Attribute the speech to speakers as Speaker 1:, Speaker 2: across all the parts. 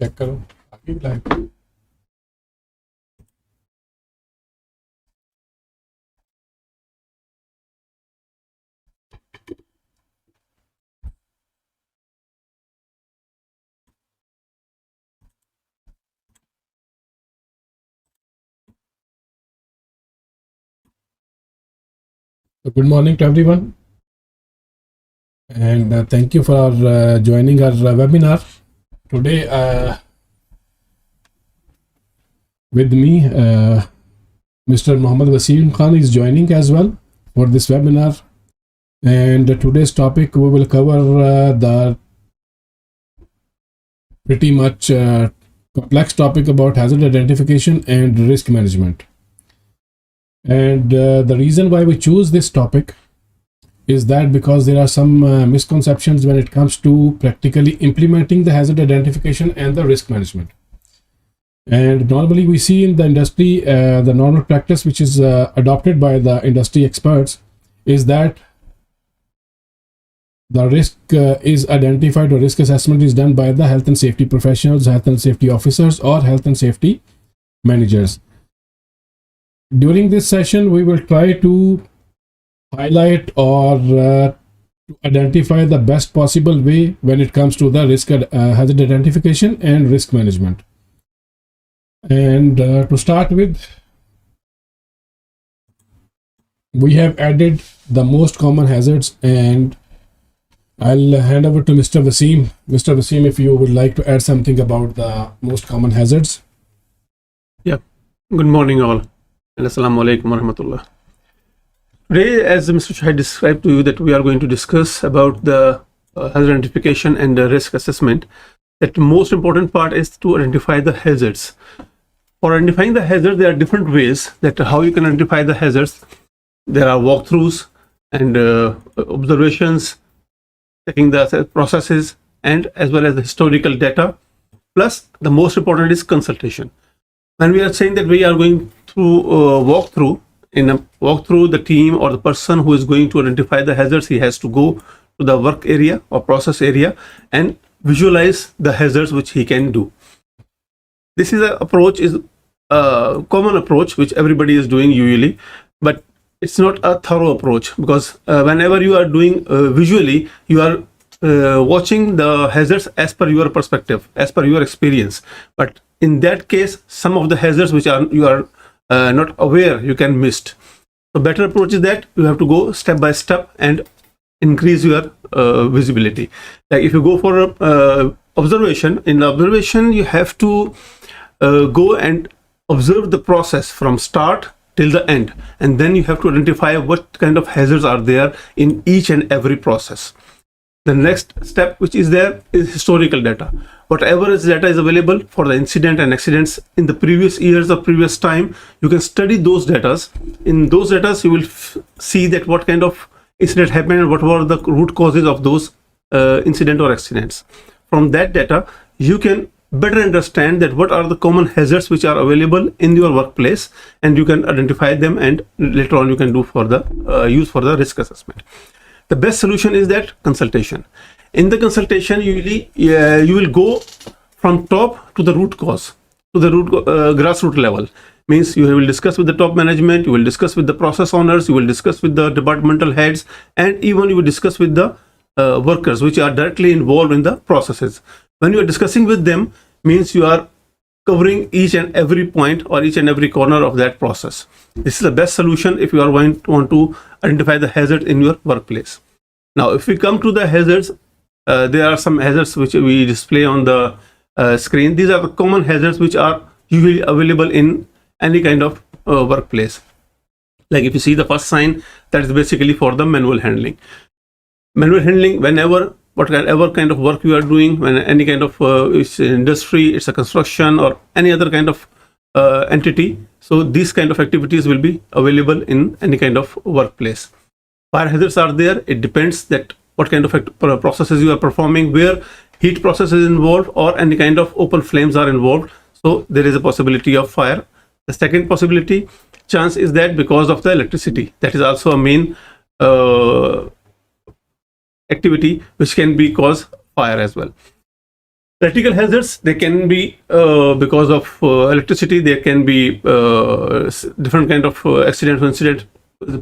Speaker 1: Check करो आगे live. So good morning to everyone, and thank you for joining our webinar today. With me, Mr. Mohammed Waseem Khan is joining as well for this webinar. And today's topic, we will cover the pretty much complex topic about hazard identification and risk management. And the reason why we choose this topic is that because there are some misconceptions when it comes to practically implementing the hazard identification and the risk management. And normally we see in the industry, the normal practice which is adopted by the industry experts is that the risk is identified, or risk assessment is done by the health and safety professionals, health and safety officers, or health and safety managers. During this session, we will try to highlight or to identify the best possible way when it comes to the risk hazard identification and risk management. And to start with, we have added the most common hazards, and I'll hand over to Mr. Waseem. Mr. Waseem, if you would like to add something about the most common hazards.
Speaker 2: Yeah, good morning all, and assalamu alaikum warahmatullah. Today, as Mr. Shahid described to you, that we are going to discuss about the hazard identification and the risk assessment. That the most important part is to identify the hazards. For identifying the hazard, there are different ways that how you can identify the hazards. There are walkthroughs and observations, checking the processes, and as well as the historical data. Plus, the most important is consultation. When we are saying that we are going through walkthrough, in a walkthrough, the team or the person who is going to identify the hazards, he has to go to the work area or process area and visualize the hazards which he can do. This is a common approach which everybody is doing usually, but it's not a thorough approach, because whenever you are doing visually, you are watching the hazards as per your perspective, as per your experience. But in that case, some of the hazards which you are not aware, you can miss. So better approach is that you have to go step by step and increase your visibility. Like if you go for observation, in observation you have to go and observe the process from start till the end, and then you have to identify what kind of hazards are there in each and every process. The next step which is there is historical data. Whatever is data is available for the incident and accidents in the previous years or previous time, you can study those data. In those data, you will see that what kind of incident happened and what were the root causes of those incident or accidents. From that data, you can better understand that what are the common hazards which are available in your workplace, and you can identify them, and later on you can do for the use for the risk assessment. The best solution is that consultation. In the consultation, usually you will go from top to the root cause, to the grassroots level. Means you will discuss with the top management, you will discuss with the process owners, you will discuss with the departmental heads, and even you will discuss with the workers which are directly involved in the processes. When you are discussing with them, means you are covering each and every point or each and every corner of that process. This is the best solution if you are want to identify the hazard in your workplace. Now, if we come to the hazards, there are some hazards which we display on the screen. These are the common hazards which are usually available in any kind of workplace. Like if you see the first sign, that is basically for the manual handling. Manual handling, whatever kind of work you are doing, when any kind of it's industry, it's a construction or any other kind of entity. So these kind of activities will be available in any kind of workplace. Fire hazards are there. It depends that what kind of processes you are performing, where heat process is involved or any kind of open flames are involved. So there is a possibility of fire. The second possibility chance is that because of the electricity, that is also a main activity which can be cause fire as well. Electrical hazards, they can be because of electricity. There can be different kind of accident or incident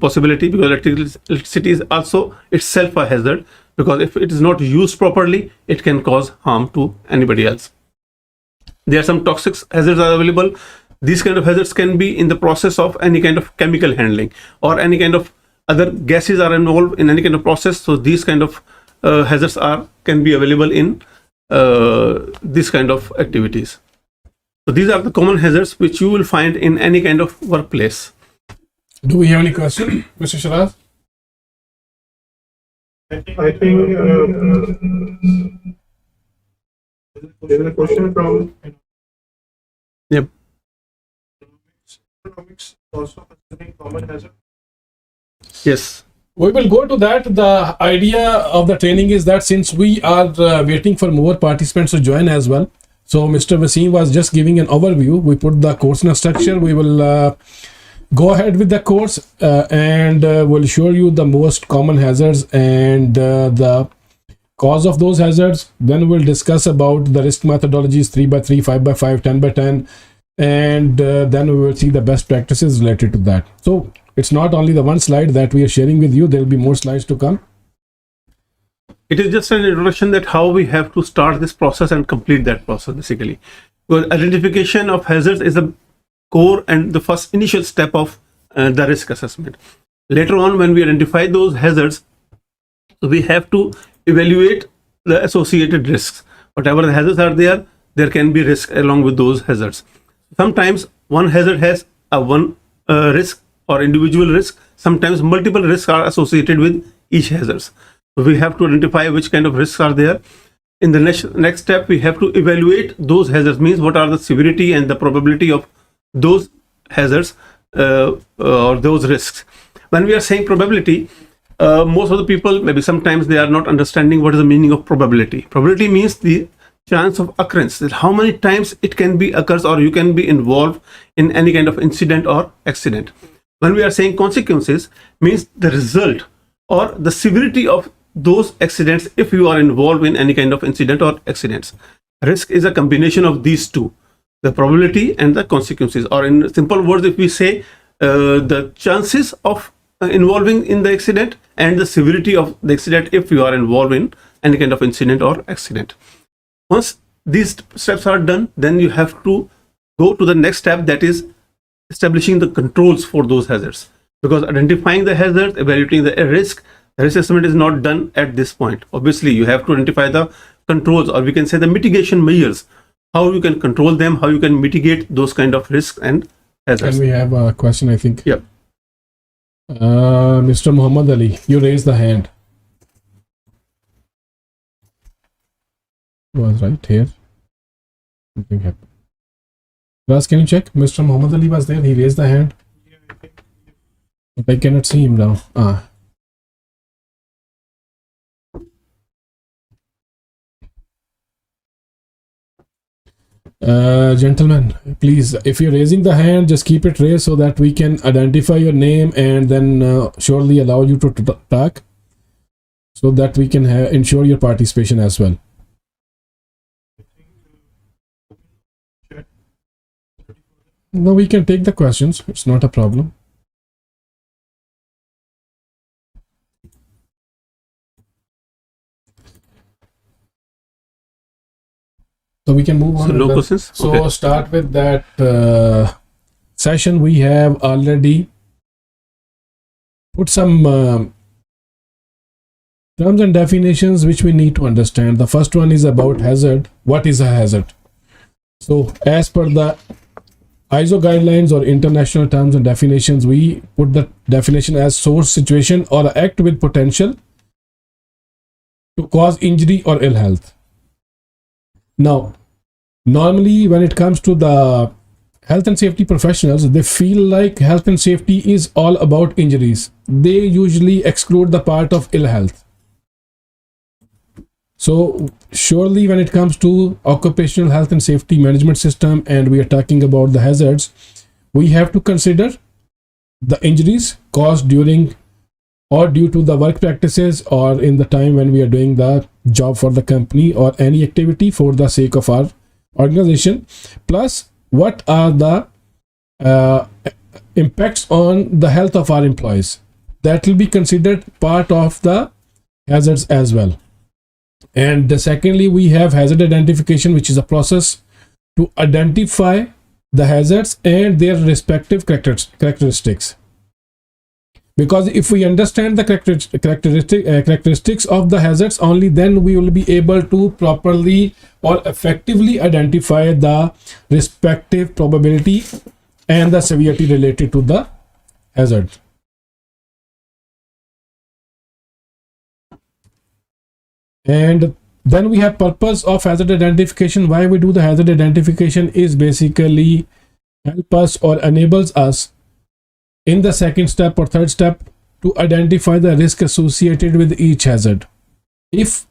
Speaker 2: possibility, because electricity is also itself a hazard, because if it is not used properly, it can cause harm to anybody else. There are some toxic hazards are available. These kind of hazards can be in the process of any kind of chemical handling, or any kind of other gases are involved in any kind of process. So these kind of hazards can be available in these kind of activities. So these are the common hazards which you will find in any kind of workplace.
Speaker 1: Do we have any question, Mr. Shiraz?
Speaker 3: I think there's a question from
Speaker 2: Yep.
Speaker 3: economics also considering common hazard.
Speaker 2: Yes.
Speaker 1: We will go to that. The idea of the training is that since we are waiting for more participants to join as well, so Mr. Waseem was just giving an overview. We put the course in a structure. We will go ahead with the course and we'll show you the most common hazards and the cause of those hazards. Then we'll discuss about the risk methodologies, 3x3, 5x5, 10x10, and then we will see the best practices related to that. So it's not only the one slide that we are sharing with you, there will be more slides to come.
Speaker 2: It is just an introduction that how we have to start this process and complete that process, basically. Because identification of hazards is a core and the first initial step of the risk assessment. Later on, when we identify those hazards, we have to evaluate the associated risks. Whatever the hazards are there, there can be risk along with those hazards. Sometimes one hazard has a one risk or individual risk. Sometimes multiple risks are associated with each hazard. So we have to identify which kind of risks are there. In the next step, we have to evaluate those hazards, means what are the severity and the probability of those hazards or those risks. When we are saying probability, most of the people, maybe sometimes they are not understanding what is the meaning of probability. Probability means the chance of occurrence, that how many times it can be occurs or you can be involved in any kind of incident or accident. When we are saying consequences, means the result or the severity of those accidents if you are involved in any kind of incident or accidents. Risk is a combination of these two, the probability and the consequences, or in simple words, if we say the chances of involving in the accident and the severity of the accident if you are involved in any kind of incident or accident. Once these steps are done, then you have to go to the next step, that is establishing the controls for those hazards. Because identifying the hazard, evaluating the risk assessment is not done at this point. Obviously, you have to identify the controls, or we can say the mitigation measures, how you can control them, how you can mitigate those kind of risks and hazards.
Speaker 1: And we have a question, I think.
Speaker 2: Yep.
Speaker 1: Mr. Muhammad Ali, you raised the hand. Was right here. Something happened. Ras, can you check? Mr. Muhammad Ali was there. He raised the hand. But I cannot see him now. Gentlemen, please, if you're raising the hand, just keep it raised so that we can identify your name and then surely allow you to talk, so that we can ensure your participation as well. No, we can take the questions. It's not a problem. So we can move on.
Speaker 2: So no questions?
Speaker 1: So
Speaker 2: Okay.
Speaker 1: start with that session. We have already put some terms and definitions which we need to understand. The first one is about hazard. What is a hazard? So as per the ISO guidelines or international terms and definitions, we put the definition as source, situation, or act with potential to cause injury or ill health. Now, normally when it comes to the health and safety professionals, they feel like health and safety is all about injuries. They usually exclude the part of ill health. So surely when it comes to occupational health and safety management system, and we are talking about the hazards, we have to consider the injuries caused during or due to the work practices, or in the time when we are doing the job for the company or any activity for the sake of our organization, plus what are the impacts on the health of our employees. That will be considered part of the hazards as well. And secondly, we have hazard identification, which is a process to identify the hazards and their respective characteristics. Because if we understand the characteristics of the hazards, only then we will be able to properly or effectively identify the respective probability and the severity related to the hazard. And then we have purpose of hazard identification. Why we do the hazard identification is basically help us or enables us in the second step or third step to identify the risk associated with each hazard. If,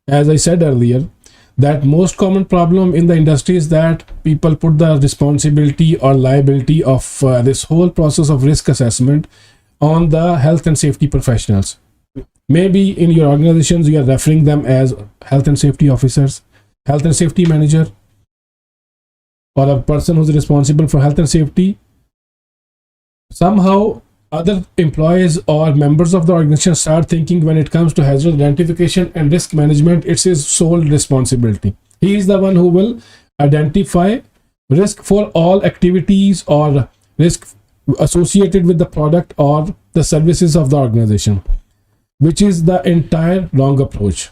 Speaker 1: as I said earlier, that most common problem in the industry is that people put the responsibility or liability of this whole process of risk assessment on the health and safety professionals. Maybe in your organizations, you are referring them as health and safety officers, health and safety manager, or a person who's responsible for health and safety. Somehow, other employees or members of the organization start thinking when it comes to hazard identification and risk management, it's his sole responsibility. He is the one who will identify risk for all activities or risk associated with the product or the services of the organization, which is the entire wrong approach.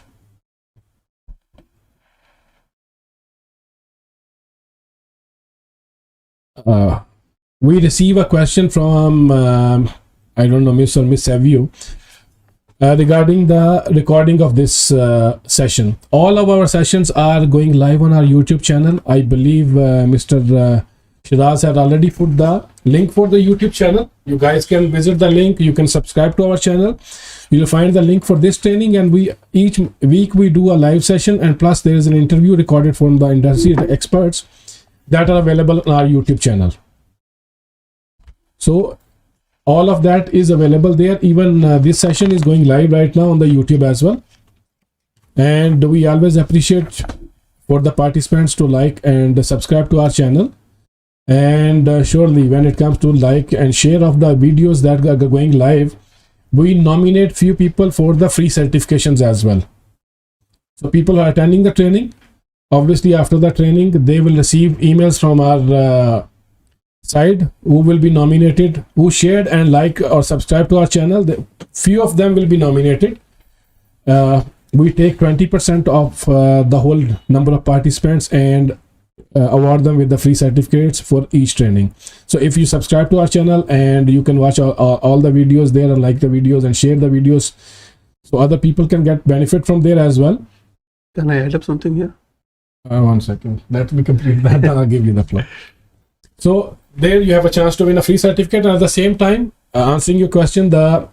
Speaker 1: We receive a question from, I don't know, Miss or Miss Savio, regarding the recording of this session. All of our sessions are going live on our YouTube channel. I believe Mr. Shiraz had already put the link for the YouTube channel. You guys can visit the link. You can subscribe to our channel. You'll find the link for this training, and we each week we do a live session, and plus there is an interview recorded from the industry experts that are available on our YouTube channel. So all of that is available there. Even this session is going live right now on the YouTube as well. And we always appreciate for the participants to like and subscribe to our channel. And surely when it comes to like and share of the videos that are going live, we nominate few people for the free certifications as well. So people are attending the training. Obviously after the training, they will receive emails from our side who will be nominated, who shared and like or subscribe to our channel. Few of them will be nominated. We take 20% of the whole number of participants and award them with the free certificates for each training. So if you subscribe to our channel, and you can watch all the videos there and like the videos and share the videos, so other people can get benefit from there as well.
Speaker 2: Can I add up something here?
Speaker 1: 1 second, let me complete that and I'll give you the floor. So there you have a chance to win a free certificate, and at the same time answering your question, the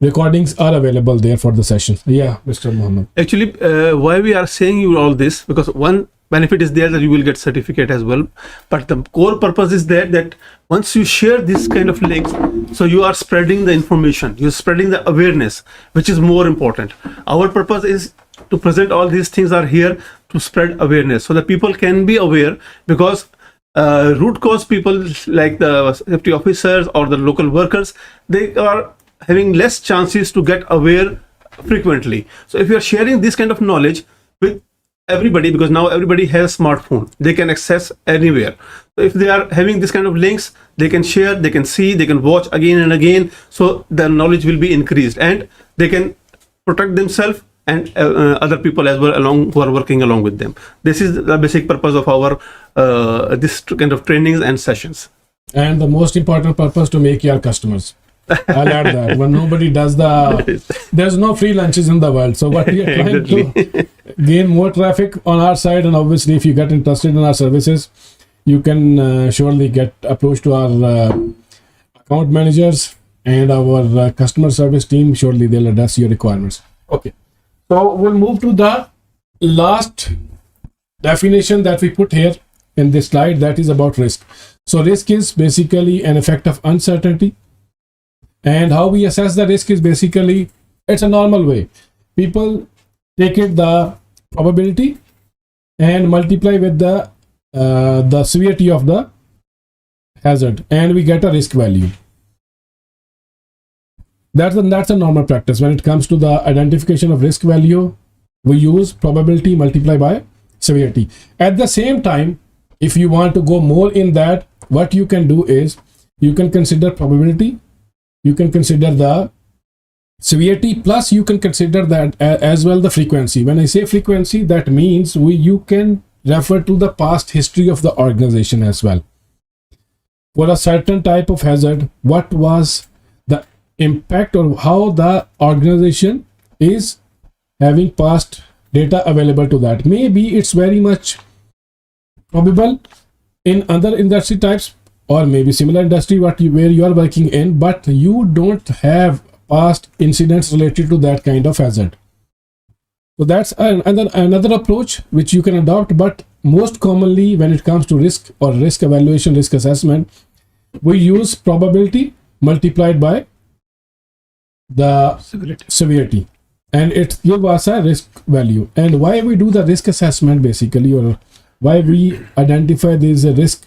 Speaker 1: recordings are available there for the session. Yeah, Mr. Mohammed.
Speaker 2: Actually, why we are saying you all this, because one benefit is there that you will get certificate as well, but the core purpose is there that once you share this kind of links, so you are spreading the information, you're spreading the awareness, which is more important. Our purpose is to present all these things are here to spread awareness so that people can be aware, because root cause people like the safety officers or the local workers, they are having less chances to get aware frequently. So if you are sharing this kind of knowledge with everybody, because now everybody has smartphone, they can access anywhere. So if they are having this kind of links, they can share, they can see, they can watch again and again, so their knowledge will be increased and they can protect themselves and other people as well along who are working along with them. This is the basic purpose of our this kind of trainings and sessions.
Speaker 1: And the most important purpose, to make your customers. I'll add that. When nobody does there's no free lunches in the world. So what we are trying to gain more traffic on our side, and obviously if you get interested in our services, you can surely get approached to our account managers and our customer service team. Surely they'll address your requirements. Okay. So we'll move to the last definition that we put here in this slide, that is about risk. So risk is basically an effect of uncertainty, And how we assess the risk is basically, it's a normal way. People take it the probability and multiply with the severity of the hazard, and we get a risk value. That's a normal practice. When it comes to the identification of risk value, we use probability multiplied by severity. At the same time, if you want to go more in that, what you can do is you can consider probability, you can consider the severity, plus you can consider that as well the frequency. When I say frequency, that means you can refer to the past history of the organization as well. For a certain type of hazard, what was the impact or how the organization is having past data available to that. Maybe it's very much probable in other industry types, or maybe similar industry where you are working in, but you don't have past incidents related to that kind of hazard. So that's another approach which you can adopt. But most commonly, when it comes to risk or risk evaluation, risk assessment, we use probability multiplied by the severity, and it gives us a risk value. And why we do the risk assessment basically, or why we identify these risk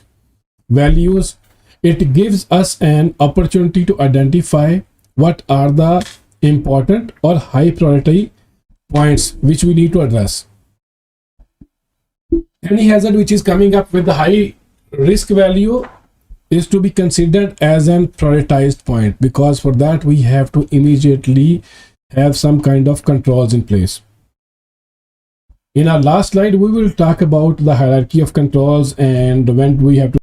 Speaker 1: values, it gives us an opportunity to identify what are the important or high priority points which we need to address. Any hazard which is coming up with the high risk value is to be considered as an prioritized point, because for that we have to immediately have some kind of controls in place. In our last slide, we will talk about the hierarchy of controls and when we have to